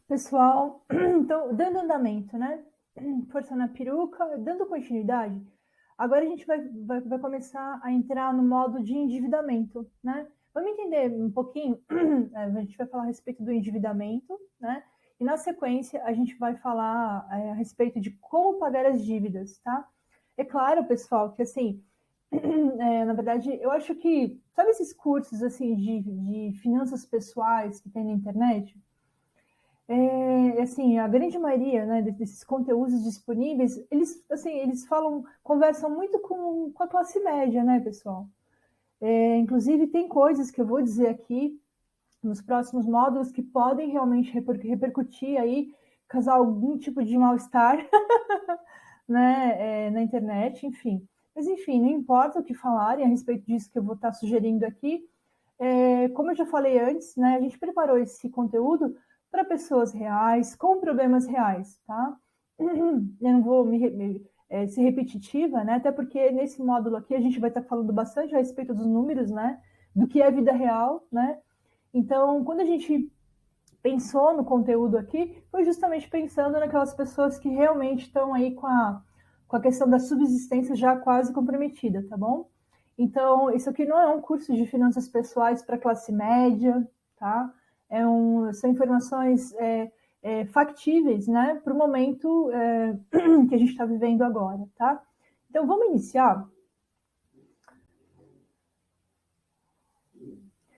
Pessoal, então, dando andamento, né? Força na peruca, dando continuidade. Agora a gente vai começar a entrar no modo de endividamento, né? Vamos entender um pouquinho, a gente vai falar a respeito do endividamento, né? E na sequência a gente vai falar a respeito de como pagar as dívidas, tá? É claro, pessoal, que assim, na verdade, eu acho que, sabe esses cursos assim de finanças pessoais que tem na internet? Assim, a grande maioria, né, desses conteúdos disponíveis, eles, assim, eles conversam muito com a classe média, né, pessoal? Inclusive, tem coisas que eu vou dizer aqui nos próximos módulos que podem realmente repercutir aí, causar algum tipo de mal-estar, né, na internet, enfim. Mas, enfim, não importa o que falarem a respeito disso que eu vou estar sugerindo aqui, como eu já falei antes, né, a gente preparou esse conteúdo para pessoas reais, com problemas reais, tá? Eu não vou ser repetitiva, né? Até porque nesse módulo aqui a gente vai estar falando bastante a respeito dos números, né? Do que é vida real, né? Então, quando a gente pensou no conteúdo aqui, foi justamente pensando naquelas pessoas que realmente estão aí com a questão da subsistência já quase comprometida, tá bom? Então, isso aqui não é um curso de finanças pessoais para classe média, tá? São informações factíveis, né, para o momento que a gente está vivendo agora, tá? Então, vamos iniciar.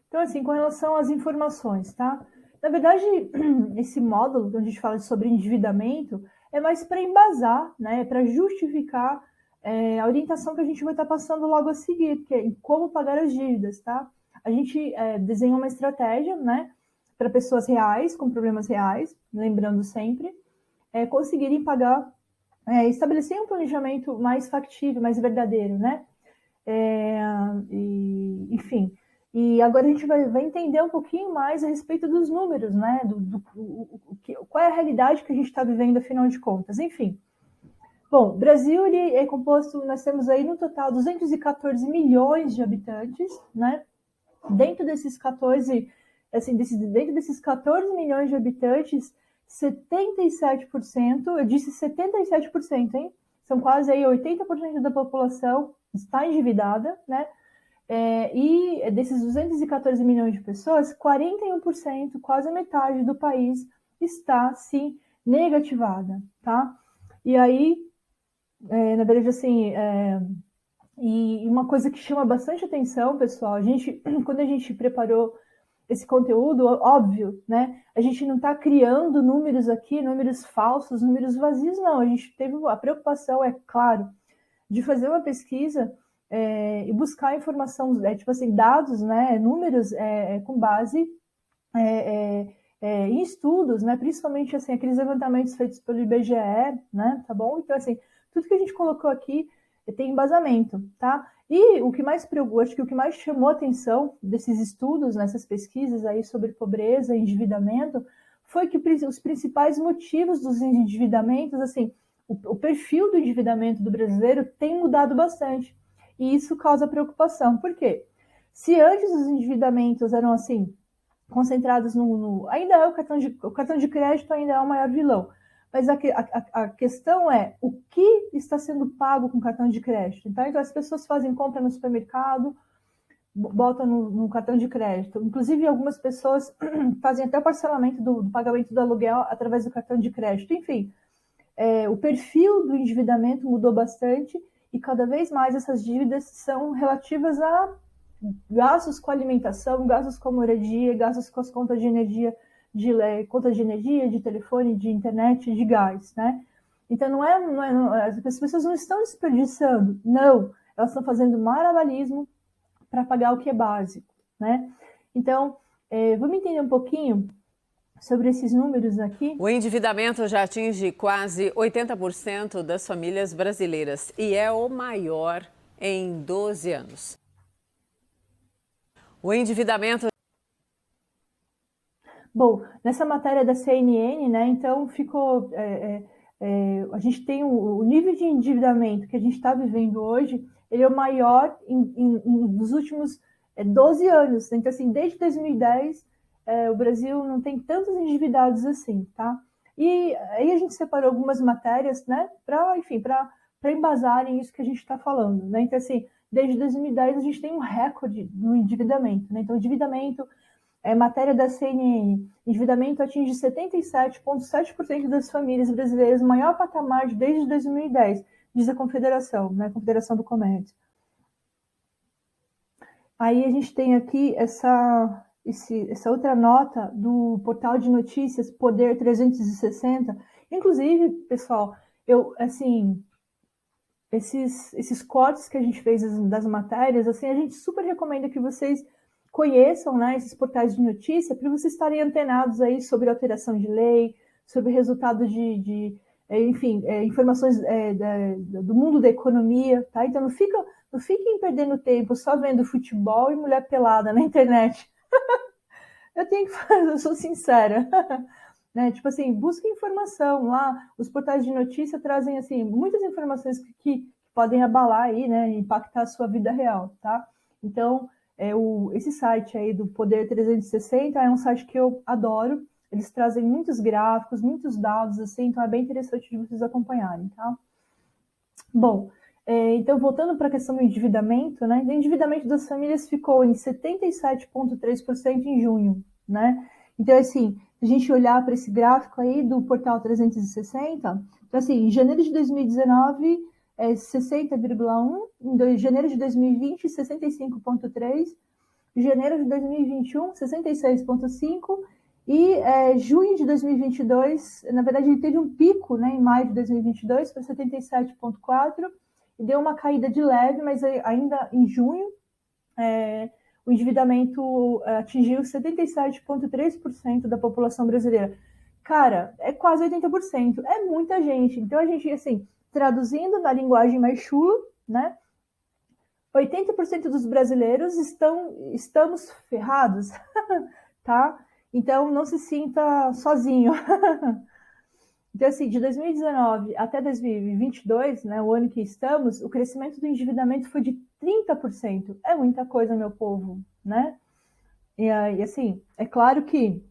Então, assim, com relação às informações, tá? Na verdade, esse módulo, onde a gente fala sobre endividamento, é mais para embasar, né, para justificar a orientação que a gente vai estar passando logo a seguir, que é em como pagar as dívidas, tá? A gente desenha uma estratégia, né, para pessoas reais, com problemas reais, lembrando sempre, conseguirem pagar, estabelecer um planejamento mais factível, mais verdadeiro, né? Enfim. E agora a gente vai entender um pouquinho mais a respeito dos números, né? Qual é a realidade que a gente está vivendo, afinal de contas. Enfim. Bom, o Brasil ele é composto, nós temos aí no total 214 milhões de habitantes, né? Dentro desses 14, assim, dentro desses 14 milhões de habitantes, 77%, eu disse 77%, hein? São quase aí 80% da população está endividada, né? E desses 214 milhões de pessoas, 41%, quase a metade do país, está, sim, negativada, tá? E aí, na verdade, assim, e uma coisa que chama bastante atenção, pessoal, quando a gente preparou esse conteúdo, óbvio, né? A gente não está criando números aqui, números falsos, números vazios, não. A gente teve a preocupação, é claro, de fazer uma pesquisa e buscar informação, tipo assim, dados, né, números com base em estudos, né, principalmente assim, aqueles levantamentos feitos pelo IBGE, né, tá bom? Então, assim, tudo que a gente colocou aqui tem embasamento, tá? E o que mais preocupou, acho que o que mais chamou a atenção desses estudos, nessas pesquisas aí sobre pobreza e endividamento, foi que os principais motivos dos endividamentos, assim, o perfil do endividamento do brasileiro tem mudado bastante. E isso causa preocupação. Por quê? Se antes os endividamentos eram assim, concentrados ainda é o cartão de crédito ainda é o maior vilão. Mas a questão é o que está sendo pago com cartão de crédito. Então as pessoas fazem compra no supermercado, botam no cartão de crédito. Inclusive, algumas pessoas fazem até o parcelamento do pagamento do aluguel através do cartão de crédito. Enfim, o perfil do endividamento mudou bastante e cada vez mais essas dívidas são relativas a gastos com alimentação, gastos com moradia, gastos com as contas de energia, de telefone, de internet, de gás, né? Então as pessoas não estão desperdiçando, não, elas estão fazendo malabarismo para pagar o que é básico, né? Então, vamos entender um pouquinho sobre esses números aqui. O endividamento já atinge quase 80% das famílias brasileiras e é o maior em 12 anos. O endividamento. Bom, nessa matéria da CNN, né, então ficou. A gente tem o nível de endividamento que a gente está vivendo hoje, ele é o maior nos últimos 12 anos. Então, assim, desde 2010, o Brasil não tem tantos endividados assim, tá? E aí a gente separou algumas matérias, né, para, enfim, para embasarem isso que a gente está falando, né? Então, assim, desde 2010 a gente tem um recorde no endividamento, né? Então, endividamento, matéria da CNN, endividamento atinge 77,7% das famílias brasileiras, maior patamar desde 2010, diz a Confederação, né? Confederação do Comércio. Aí a gente tem aqui essa outra nota do portal de notícias Poder 360. Inclusive, pessoal, esses cortes que a gente fez das matérias, assim, a gente super recomenda que vocês conheçam, né, esses portais de notícia para vocês estarem antenados aí sobre alteração de lei, sobre resultado enfim, informações do mundo da economia, tá? Então não fiquem perdendo tempo só vendo futebol e mulher pelada na internet. Eu sou sincera. Né? Tipo assim, busque informação lá. Os portais de notícia trazem assim muitas informações que podem abalar aí, né, impactar a sua vida real, tá? Então, esse site aí do Poder 360 é um site que eu adoro. Eles trazem muitos gráficos, muitos dados, assim, então é bem interessante de vocês acompanharem, tá? Bom, então voltando para a questão do endividamento, né? O endividamento das famílias ficou em 77,3% em junho, né? Então, assim, se a gente olhar para esse gráfico aí do portal 360, então, assim, em janeiro de 2019, 60,1, em janeiro de 2020, 65,3, em janeiro de 2021, 66,5, e junho de 2022, na verdade, ele teve um pico, né, em maio de 2022 para 77,4, e deu uma caída de leve, mas ainda em junho, o endividamento atingiu 77,3% da população brasileira. Cara, é quase 80%, é muita gente. Então, a gente, assim, traduzindo na linguagem mais chula, né, 80% dos brasileiros estamos ferrados, tá? Então, não se sinta sozinho. Então, assim, de 2019 até 2022, né, o ano que estamos, o crescimento do endividamento foi de 30%. É muita coisa, meu povo, né? E assim, é claro que,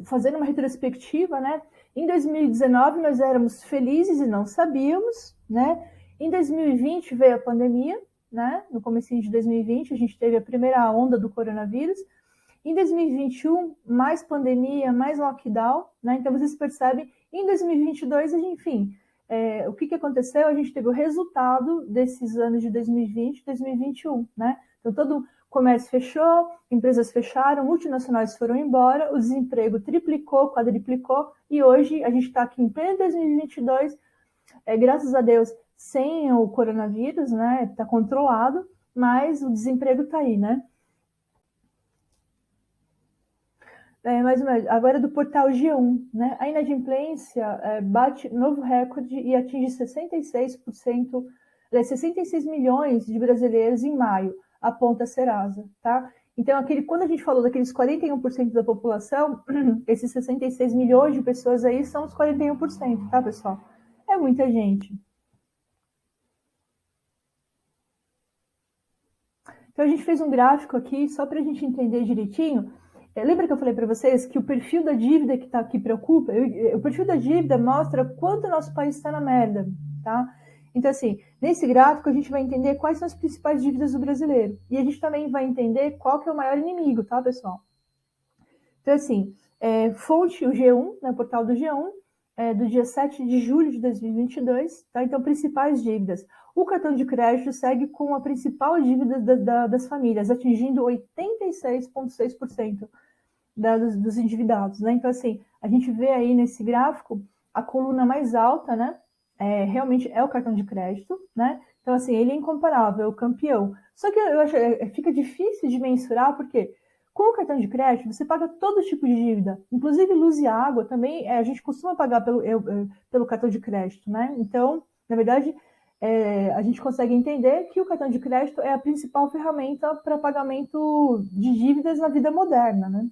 fazendo uma retrospectiva, né, em 2019 nós éramos felizes e não sabíamos, né? Em 2020 veio a pandemia, né? No comecinho de 2020 a gente teve a primeira onda do coronavírus. Em 2021, mais pandemia, mais lockdown, né? Então vocês percebem, em 2022, enfim, o que aconteceu? A gente teve o resultado desses anos de 2020 e 2021, né? Então todo o comércio fechou, empresas fecharam, multinacionais foram embora, o desemprego triplicou, quadriplicou, e hoje a gente está aqui em pleno 2022, graças a Deus, sem o coronavírus, né? Está controlado, mas o desemprego está aí, né? Mais ou menos. Agora do portal G1, né? A inadimplência bate novo recorde e atinge 66%, 66 milhões de brasileiros em maio, aponta a Serasa, tá? Então, quando a gente falou daqueles 41% da população, esses 66 milhões de pessoas aí são os 41%, tá, pessoal? É muita gente. Então, a gente fez um gráfico aqui, só para a gente entender direitinho. Lembra que eu falei para vocês que o perfil da dívida que preocupa? O perfil da dívida mostra quanto o nosso país está na merda, tá? Então, assim, nesse gráfico a gente vai entender quais são as principais dívidas do brasileiro. E a gente também vai entender qual que é o maior inimigo, tá, pessoal? Então, assim, fonte, o G1, né, o portal do G1, do dia 7 de julho de 2022, tá? Então, principais dívidas. O cartão de crédito segue com a principal dívida das famílias, atingindo 86,6% dos endividados, né? Então, assim, a gente vê aí nesse gráfico a coluna mais alta, né? Realmente é o cartão de crédito, né? Então, assim, ele é incomparável, é o campeão. Só que eu acho fica difícil de mensurar, porque com o cartão de crédito você paga todo tipo de dívida, inclusive luz e água também, a gente costuma pagar pelo cartão de crédito, né? Então, na verdade, a gente consegue entender que o cartão de crédito é a principal ferramenta para pagamento de dívidas na vida moderna, né?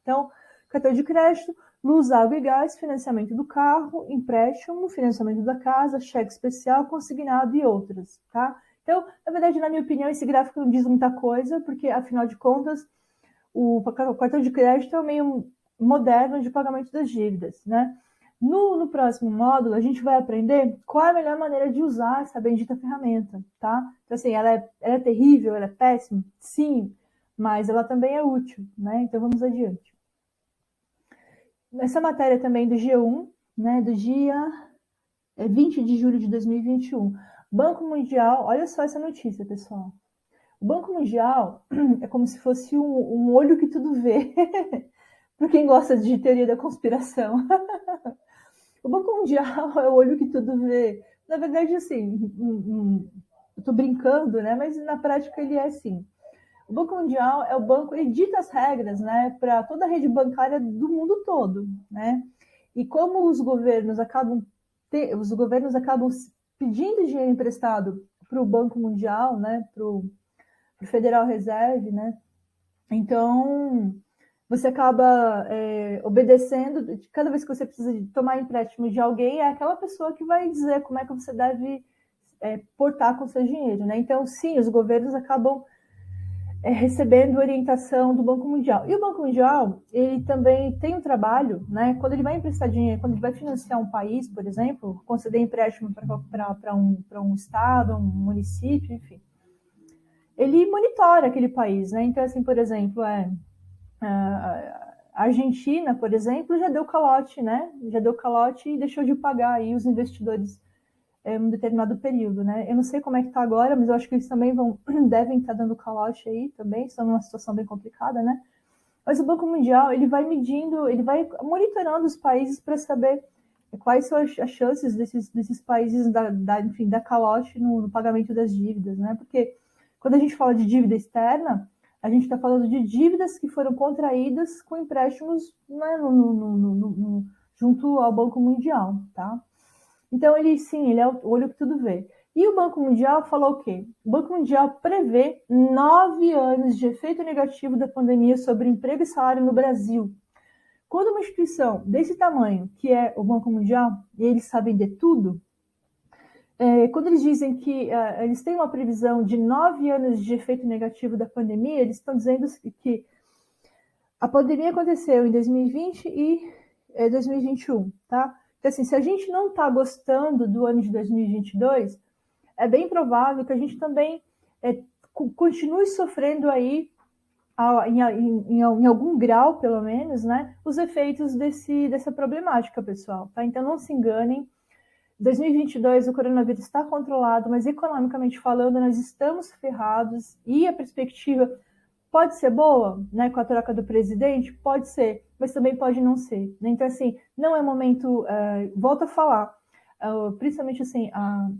Então, cartão de crédito, luz, água e gás, financiamento do carro, empréstimo, financiamento da casa, cheque especial, consignado e outras, tá? Então, na verdade, na minha opinião, esse gráfico não diz muita coisa, porque, afinal de contas, o cartão de crédito é um meio moderno de pagamento das dívidas, né? No próximo módulo, a gente vai aprender qual é a melhor maneira de usar essa bendita ferramenta, tá? Então, assim, ela é terrível, ela é péssima? Sim, mas ela também é útil, né? Então, vamos adiante. Essa matéria também do G1, né, do dia 20 de julho de 2021. Banco Mundial, olha só essa notícia, pessoal. O Banco Mundial é como se fosse um olho que tudo vê, para quem gosta de teoria da conspiração. O Banco Mundial é o olho que tudo vê. Na verdade, assim, eu estou brincando, né? Mas na prática ele é assim. O Banco Mundial é o banco, ele dita as regras, né, para toda a rede bancária do mundo todo, né? E como os governos acabam pedindo dinheiro emprestado para o Banco Mundial, né, para o Federal Reserve, né? Então você acaba obedecendo. Cada vez que você precisa tomar empréstimo de alguém, é aquela pessoa que vai dizer como é que você deve portar com seu dinheiro, né? Então, sim, os governos acabam recebendo orientação do Banco Mundial. E o Banco Mundial, ele também tem um trabalho, né? Quando ele vai emprestar dinheiro, quando ele vai financiar um país, por exemplo, conceder empréstimo para um estado, um município, enfim, ele monitora aquele país, né? Então, assim, por exemplo, a Argentina, por exemplo, já deu calote, né? Já deu calote e deixou de pagar aí os investidores em um determinado período, né? Eu não sei como é que está agora, mas eu acho que eles também devem estar dando calote aí também, estão numa situação bem complicada, né? Mas o Banco Mundial, ele vai medindo, ele vai monitorando os países para saber quais são as chances desses países enfim, da calote no pagamento das dívidas, né? Porque quando a gente fala de dívida externa, a gente está falando de dívidas que foram contraídas com empréstimos, né, junto ao Banco Mundial, tá? Então, ele é o olho que tudo vê. E o Banco Mundial falou o quê? O Banco Mundial prevê 9 anos de efeito negativo da pandemia sobre emprego e salário no Brasil. Quando uma instituição desse tamanho, que é o Banco Mundial, e eles sabem de tudo, quando eles dizem que eles têm uma previsão de 9 anos de efeito negativo da pandemia, eles estão dizendo que a pandemia aconteceu em 2020 e 2021, tá? Então, assim, se a gente não está gostando do ano de 2022, é bem provável que a gente também continue sofrendo aí, em algum grau, pelo menos, né, os efeitos dessa problemática, pessoal, tá? Então, não se enganem. 2022 o coronavírus está controlado, mas economicamente falando, nós estamos ferrados e a perspectiva pode ser boa, né, com a troca do presidente? Pode ser, mas também pode não ser. Né? Então, assim, não é momento... volto a falar, principalmente assim,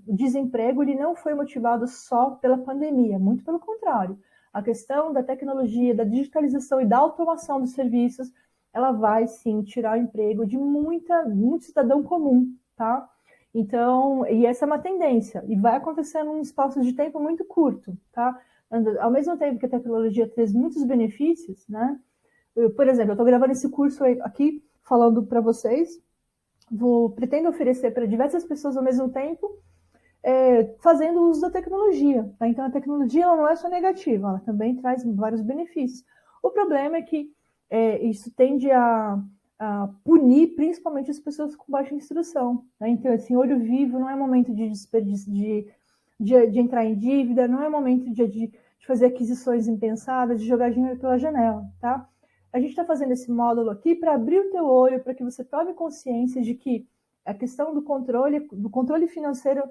o desemprego ele não foi motivado só pela pandemia, muito pelo contrário. A questão da tecnologia, da digitalização e da automação dos serviços, ela vai, sim, tirar o emprego de muito cidadão comum, tá? Então, e essa é uma tendência, e vai acontecer num espaço de tempo muito curto, tá? Ao mesmo tempo que a tecnologia traz muitos benefícios, né? Por exemplo, eu estou gravando esse curso aqui, falando para vocês, pretendo oferecer para diversas pessoas ao mesmo tempo, fazendo uso da tecnologia. Tá? Então, a tecnologia ela não é só negativa, ela também traz vários benefícios. O problema é que isso tende a punir principalmente as pessoas com baixa instrução. Né? Então, assim, olho vivo não é momento de desperdício, de entrar em dívida, não é momento de fazer aquisições impensadas, de jogar dinheiro pela janela, tá? A gente está fazendo esse módulo aqui para abrir o teu olho, para que você tome consciência de que a questão do controle financeiro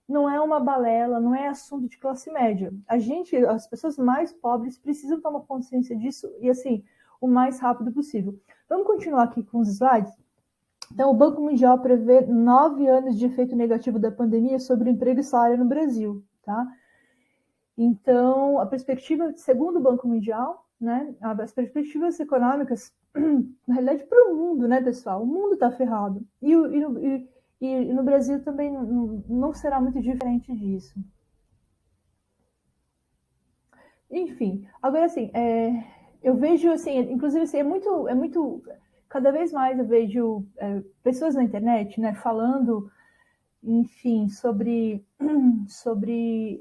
não é uma balela, não é assunto de classe média. As pessoas mais pobres precisam tomar consciência disso e, assim, o mais rápido possível. Vamos continuar aqui com os slides? Então, o Banco Mundial prevê 9 anos de efeito negativo da pandemia sobre o emprego e salário no Brasil, tá? Então, a perspectiva, segundo o Banco Mundial, né, as perspectivas econômicas, na realidade, para o mundo, né, pessoal? O mundo está ferrado. E no Brasil também não será muito diferente disso. Enfim, agora, assim, eu vejo, assim, inclusive, assim, é muito cada vez mais eu vejo pessoas na internet, né, falando, enfim, sobre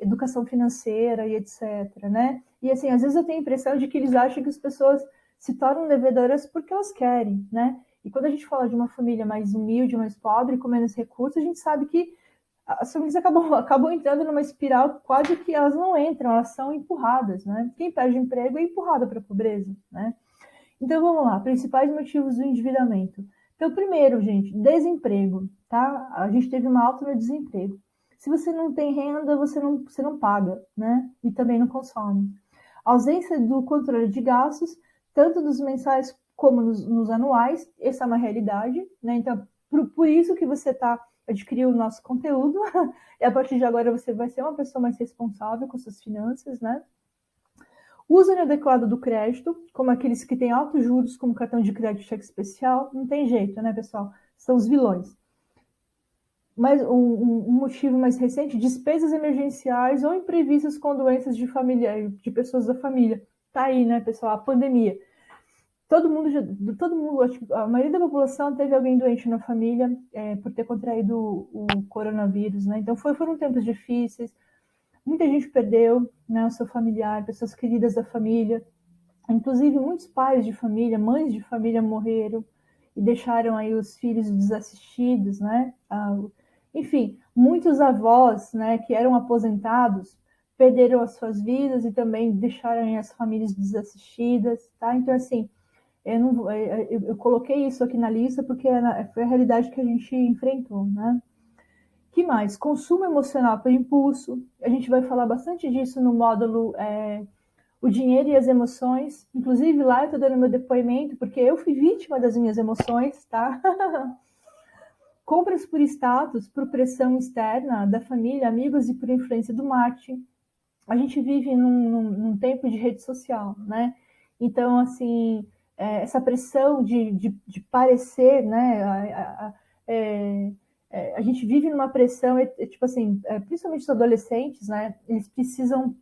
educação financeira e etc, né? E, assim, às vezes eu tenho a impressão de que eles acham que as pessoas se tornam devedoras porque elas querem, né? E quando a gente fala de uma família mais humilde, mais pobre, com menos recursos, a gente sabe que as famílias acabam entrando numa espiral quase que elas não entram, elas são empurradas, né? Quem perde emprego é empurrado para a pobreza, né? Então vamos lá, principais motivos do endividamento. Então, primeiro, gente, desemprego, tá? A gente teve uma alta no desemprego. Se você não tem renda, você não paga, né? E também não consome. Ausência do controle de gastos, tanto dos mensais como nos anuais, essa é uma realidade, né? Então, por isso que você adquiriu o nosso conteúdo, e a partir de agora você vai ser uma pessoa mais responsável com suas finanças, né? Uso inadequado do crédito, como aqueles que têm altos juros, como cartão de crédito, cheque especial, não tem jeito, né, pessoal? São os vilões. Mas um motivo mais recente, despesas emergenciais ou imprevistas com doenças de família, de pessoas da família. Tá aí, né, pessoal? A pandemia. Todo mundo, acho que a maioria da população teve alguém doente na família por ter contraído o coronavírus, né? Então foram tempos difíceis. Muita gente perdeu, né, o seu familiar, pessoas queridas da família. Inclusive, muitos pais de família, mães de família morreram e deixaram aí os filhos desassistidos, né? Enfim, muitos avós, né, que eram aposentados, perderam as suas vidas e também deixaram as famílias desassistidas, tá? Então, assim, eu coloquei isso aqui na lista porque foi a realidade que a gente enfrentou, né? Que mais? Consumo emocional por impulso. A gente vai falar bastante disso no módulo O Dinheiro e as Emoções. Inclusive, lá eu estou dando meu depoimento, porque eu fui vítima das minhas emoções, tá? Compras por status, por pressão externa da família, amigos e por influência do marketing. A gente vive num tempo de rede social, né? Então, assim, essa pressão de parecer, né? A gente vive numa pressão, tipo assim, principalmente os adolescentes, né? Eles precisam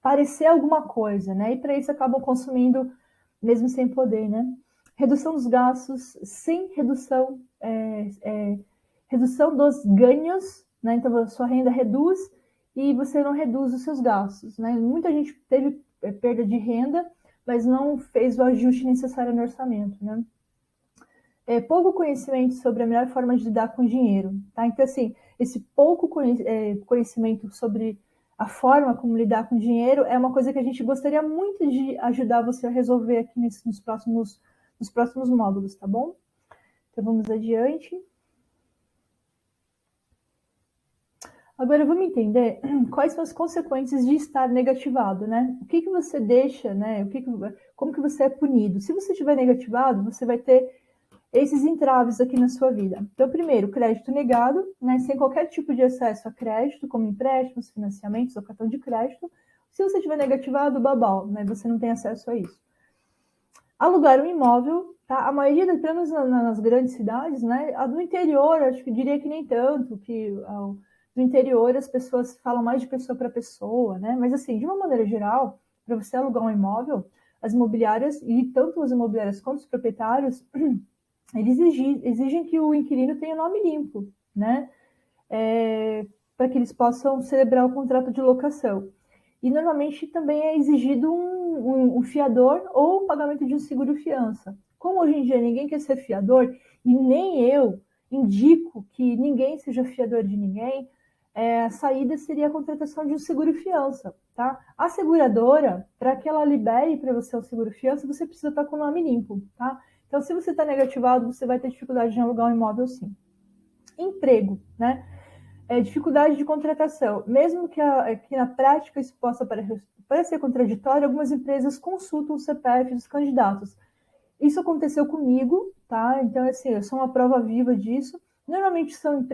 parecer alguma coisa, né? E para isso acabam consumindo mesmo sem poder, né? Redução dos gastos sem redução dos ganhos, né? Então a sua renda reduz e você não reduz os seus gastos, né? Muita gente teve perda de renda, mas não fez o ajuste necessário no orçamento, né? Pouco conhecimento sobre a melhor forma de lidar com o dinheiro, tá? Então, assim, esse pouco conhecimento sobre a forma como lidar com o dinheiro é uma coisa que a gente gostaria muito de ajudar você a resolver aqui nos próximos módulos, tá bom? Então, vamos adiante. Agora, vamos entender quais são as consequências de estar negativado, né? O que você deixa, né? Como que você é punido? Se você estiver negativado, você vai ter esses entraves aqui na sua vida. Então, primeiro, crédito negado, né, sem qualquer tipo de acesso a crédito, como empréstimos, financiamentos ou cartão de crédito. Se você tiver negativado, babau, né, você não tem acesso a isso. Alugar um imóvel, tá? A maioria, pelo menos nas grandes cidades, né, a do interior, acho que diria que nem tanto, que no interior as pessoas falam mais de pessoa para pessoa, né? Mas assim, de uma maneira geral, para você alugar um imóvel, as imobiliárias, e tanto as imobiliárias quanto os proprietários, eles exigem que o inquilino tenha nome limpo, né? Para que eles possam celebrar o contrato de locação. E normalmente também é exigido um fiador ou o pagamento de um seguro-fiança. Como hoje em dia ninguém quer ser fiador, e nem eu indico que ninguém seja fiador de ninguém, a saída seria a contratação de um seguro-fiança, tá? A seguradora, para que ela libere para você o seguro-fiança, você precisa estar com o nome limpo, tá? Então, se você está negativado, você vai ter dificuldade de alugar um imóvel, sim. Emprego, né? Dificuldade de contratação. Mesmo que na prática isso possa parecer contraditório, algumas empresas consultam o CPF dos candidatos. Isso aconteceu comigo, tá? Então, assim, eu sou uma prova viva disso. Normalmente são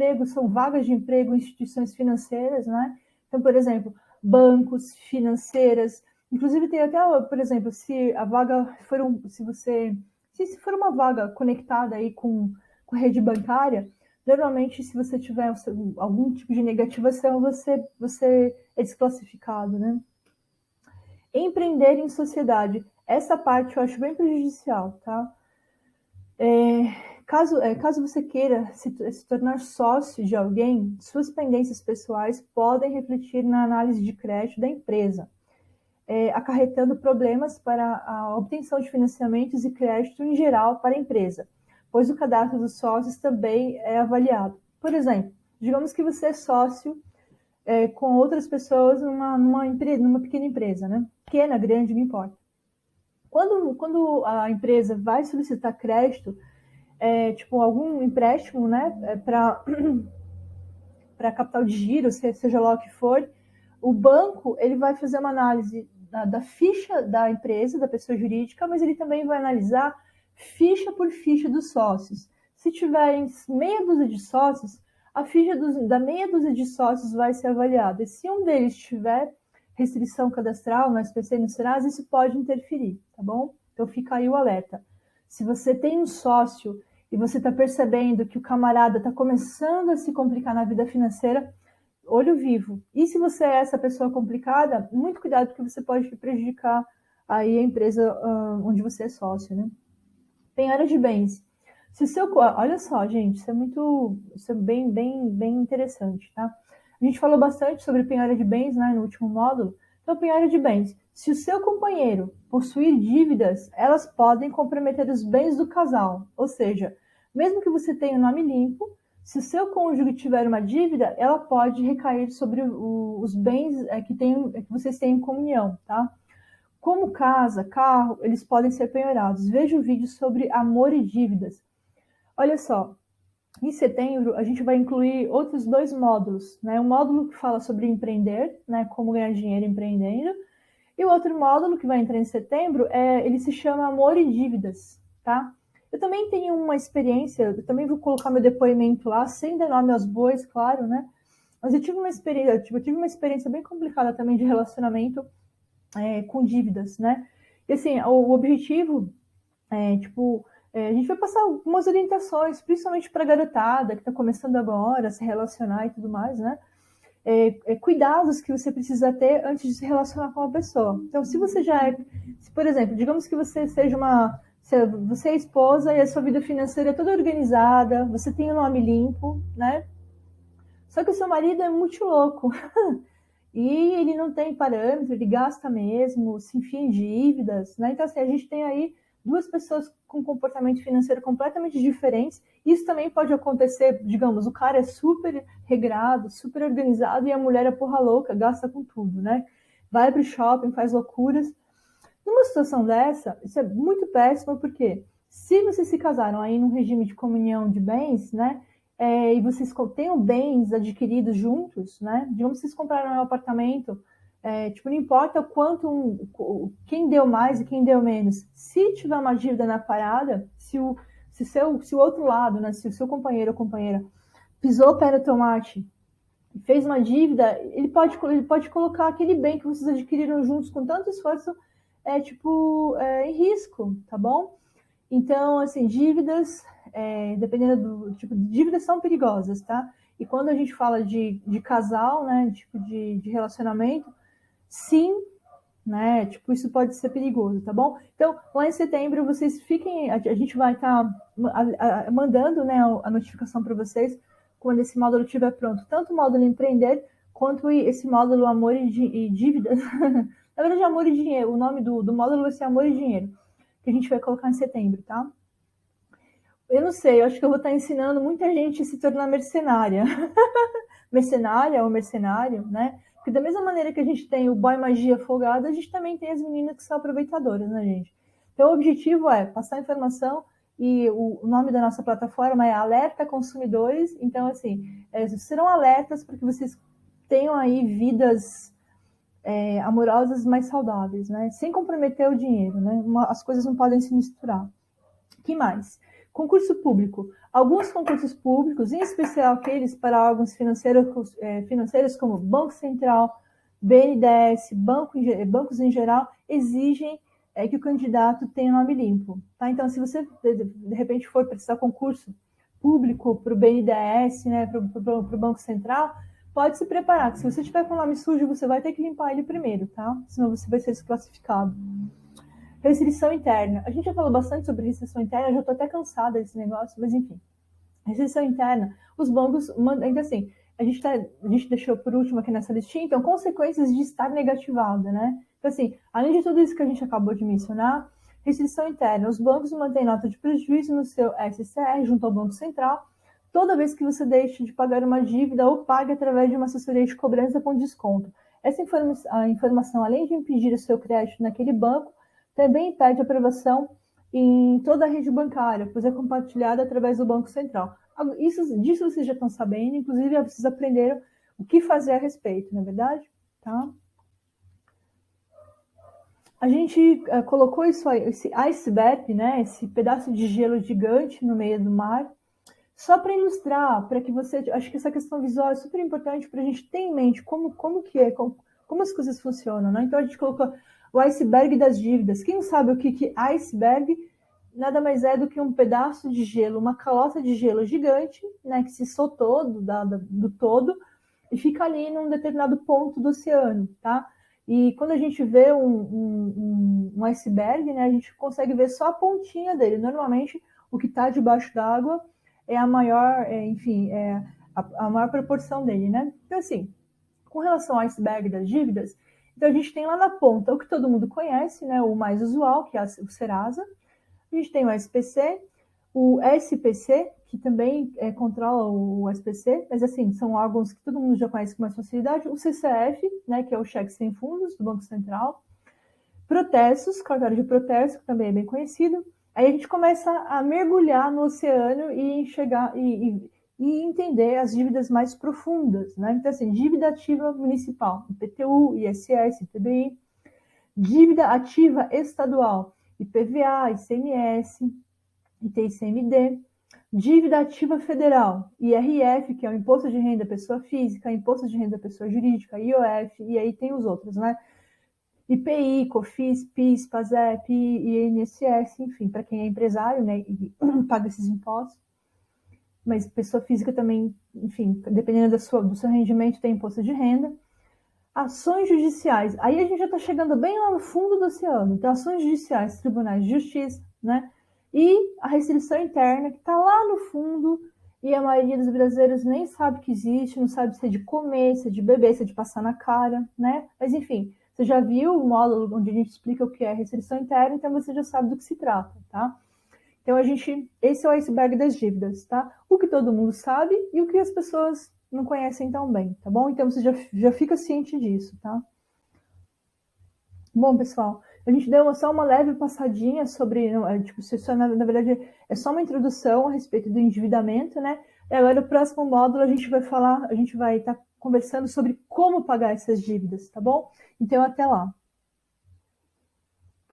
vagas de emprego em instituições financeiras, né? Então, por exemplo, bancos, financeiras. Inclusive, tem até, por exemplo, se a vaga for se for uma vaga conectada aí com a rede bancária, normalmente, se você tiver algum tipo de negativação, você é desclassificado, né? Empreender em sociedade. Essa parte eu acho bem prejudicial, tá? Caso você queira se tornar sócio de alguém, suas pendências pessoais podem refletir na análise de crédito da empresa. acarretando problemas para a obtenção de financiamentos e crédito em geral para a empresa, pois o cadastro dos sócios também é avaliado. Por exemplo, digamos que você é sócio com outras pessoas numa pequena empresa, né? Pequena, grande, não importa. Quando a empresa vai solicitar crédito, tipo algum empréstimo, né, para capital de giro, seja lá o que for, o banco ele vai fazer uma análise da ficha da empresa, da pessoa jurídica, mas ele também vai analisar ficha por ficha dos sócios. Se tiverem meia dúzia de sócios, a ficha da meia dúzia de sócios vai ser avaliada. E se um deles tiver restrição cadastral no SPC e no Serasa, isso pode interferir, tá bom? Então fica aí o alerta. Se você tem um sócio e você está percebendo que o camarada está começando a se complicar na vida financeira, olho vivo. E se você é essa pessoa complicada, muito cuidado, porque você pode prejudicar aí a empresa onde você é sócio, né? Penhora de bens. Se o seu, olha só, gente, isso é bem interessante, tá? A gente falou bastante sobre penhora de bens, né, no último módulo. Então, penhora de bens. Se o seu companheiro possuir dívidas, elas podem comprometer os bens do casal. Ou seja, mesmo que você tenha o nome limpo, se o seu cônjuge tiver uma dívida, ela pode recair sobre os bens que vocês têm em comunhão, tá? Como casa, carro, eles podem ser penhorados. Veja o vídeo sobre amor e dívidas. Olha só, em setembro a gente vai incluir outros 2 módulos, né? Um módulo que fala sobre empreender, né? Como ganhar dinheiro empreendendo. E o outro módulo que vai entrar em setembro, ele se chama Amor e Dívidas, tá? Eu também tenho uma experiência, eu também vou colocar meu depoimento lá, sem dar nome aos bois, claro, né? Mas eu tive uma experiência bem complicada também de relacionamento com dívidas, né? E assim, o objetivo a gente vai passar algumas orientações, principalmente para a garotada que está começando agora a se relacionar e tudo mais, né? Cuidados que você precisa ter antes de se relacionar com uma pessoa. Então, se você por exemplo, digamos que você você é esposa e a sua vida financeira é toda organizada, você tem o nome limpo, né? Só que o seu marido é muito louco e ele não tem parâmetro, ele gasta mesmo, se enfia em dívidas, né? Então, assim, a gente tem aí 2 pessoas com comportamento financeiro completamente diferentes. Isso também pode acontecer, digamos, o cara é super regrado, super organizado e a mulher é porra louca, gasta com tudo, né? Vai pro shopping, faz loucuras. Numa situação dessa, isso é muito péssimo, porque se vocês se casaram aí num regime de comunhão de bens, né? E vocês tenham bens adquiridos juntos, né? Digamos que vocês compraram um apartamento, não importa quem deu mais e quem deu menos. Se tiver uma dívida na parada, se o outro lado, né? Se o seu companheiro ou companheira pisou o pé no tomate, fez uma dívida, ele pode colocar aquele bem que vocês adquiriram juntos com tanto esforço em risco, tá bom? Então, assim, dívidas, dependendo do tipo de dívidas, são perigosas, tá? E quando a gente fala de casal, né, tipo de relacionamento, sim, né, isso pode ser perigoso, tá bom? Então, lá em setembro, vocês fiquem, a gente vai estar mandando, né, a notificação para vocês quando esse módulo estiver pronto, tanto o módulo empreender, quanto esse módulo amor e dívidas. Na verdade, amor e dinheiro. O nome do módulo vai ser amor e dinheiro, que a gente vai colocar em setembro, tá? Eu não sei, eu acho que eu vou estar ensinando muita gente a se tornar mercenária. Mercenária ou mercenário, né? Porque da mesma maneira que a gente tem o boy magia folgado, a gente também tem as meninas que são aproveitadoras, né, gente? Então, o objetivo é passar informação e o nome da nossa plataforma é Alerta Consumidores. Então, assim, serão alertas para que vocês tenham aí vidas amorosas mais saudáveis, né? Sem comprometer o dinheiro, né? As coisas não podem se misturar. Que mais? Concurso público. Alguns concursos públicos, em especial aqueles para órgãos financeiros como Banco Central, BNDES, bancos em geral, exigem que o candidato tenha nome limpo. Tá? Então, se você, de repente, for prestar concurso público para o BNDES, né, para o Banco Central, pode se preparar, que se você tiver com o nome sujo, você vai ter que limpar ele primeiro, tá? Senão você vai ser desclassificado. Restrição interna. A gente já falou bastante sobre restrição interna, já estou até cansada desse negócio, mas enfim. Restrição interna, os bancos, ainda assim, a gente deixou por último aqui nessa listinha, então, consequências de estar negativado, né? Então, assim, além de tudo isso que a gente acabou de mencionar, restrição interna. Os bancos mantêm nota de prejuízo no seu SCR junto ao Banco Central toda vez que você deixa de pagar uma dívida ou pague através de uma assessoria de cobrança com desconto. Essa informação, além de impedir o seu crédito naquele banco, também impede a aprovação em toda a rede bancária, pois é compartilhada através do Banco Central. Disso vocês já estão sabendo, inclusive vocês aprenderam o que fazer a respeito, não é verdade? Tá? A gente colocou isso aí, esse iceberg, né, esse pedaço de gelo gigante no meio do mar, só para ilustrar, para que você... Acho que essa questão visual é super importante para a gente ter em mente como as coisas funcionam, né? Então a gente colocou o iceberg das dívidas. Quem sabe o que iceberg nada mais é do que um pedaço de gelo, uma calota de gelo gigante, né, que se soltou do todo e fica ali num determinado ponto do oceano, tá? E quando a gente vê um iceberg, né, a gente consegue ver só a pontinha dele. Normalmente, o que está debaixo d'água é a maior, a maior proporção dele, né? Então, assim, com relação ao iceberg das dívidas, então a gente tem lá na ponta o que todo mundo conhece, né, o mais usual, que é o Serasa. A gente tem o SPC, o SPC, que também controla o SPC, mas assim, são órgãos que todo mundo já conhece com mais facilidade. O CCF, né, que é o cheque sem fundos do Banco Central. Protestos, cartório de protesto, que também é bem conhecido. Aí a gente começa a mergulhar no oceano e chegar e entender as dívidas mais profundas, né? Então, assim, dívida ativa municipal, IPTU, ISS, ITBI, dívida ativa estadual, IPVA, ICMS, ITICMD, dívida ativa federal, IRF, que é o Imposto de Renda Pessoa Física, Imposto de Renda Pessoa Jurídica, IOF, e aí tem os outros, né? IPI, COFINS, PIS, PASEP, INSS, enfim, para quem é empresário, né, e paga esses impostos. Mas pessoa física também, enfim, dependendo do seu rendimento, tem imposto de renda. Ações judiciais. Aí a gente já está chegando bem lá no fundo do oceano. Então, ações judiciais, tribunais de justiça, né? E a restrição interna, que está lá no fundo, e a maioria dos brasileiros nem sabe que existe, não sabe se é de comer, se é de beber, se é de passar na cara, né? Mas, enfim, você já viu o módulo onde a gente explica o que é restrição interna, então você já sabe do que se trata, tá? Então, esse é o iceberg das dívidas, tá? O que todo mundo sabe e o que as pessoas não conhecem tão bem, tá bom? Então, você já fica ciente disso, tá? Bom, pessoal, a gente deu só uma leve passadinha sobre, na verdade, é só uma introdução a respeito do endividamento, né? E agora, no próximo módulo, a gente vai estar conversando sobre como pagar essas dívidas, tá bom? Então, até lá.